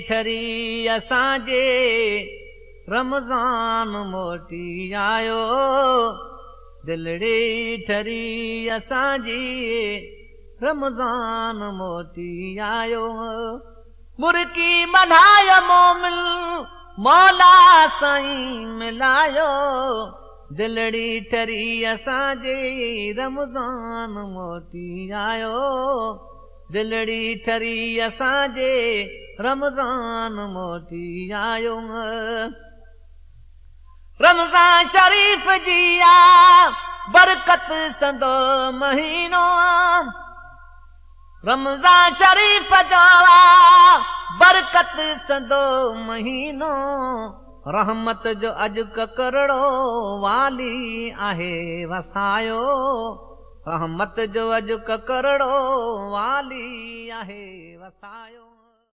ठरी असांजे रमज़ान मोटी आयो, दिलड़े ठरी असांजी रमज़ान मोटी आयो। मुर्की मल्हायो मोमिन मौला साईं मिलायो, दिलड़ी ठरी असांजे रमज़ान मोटी आयो, दिलड़ी ठरी असांजे रमज़ान मोटी आयो। रमज़ान शरीफ़ जी बरकत संदो महीनो, रमज़ान शरीफ़ जो बरकत संदो महीनो, रहमत जो अॼु ककरड़ो वाली आहे वसायो, रहमत जो अॼु ककरड़ो वाली आहे वसायो।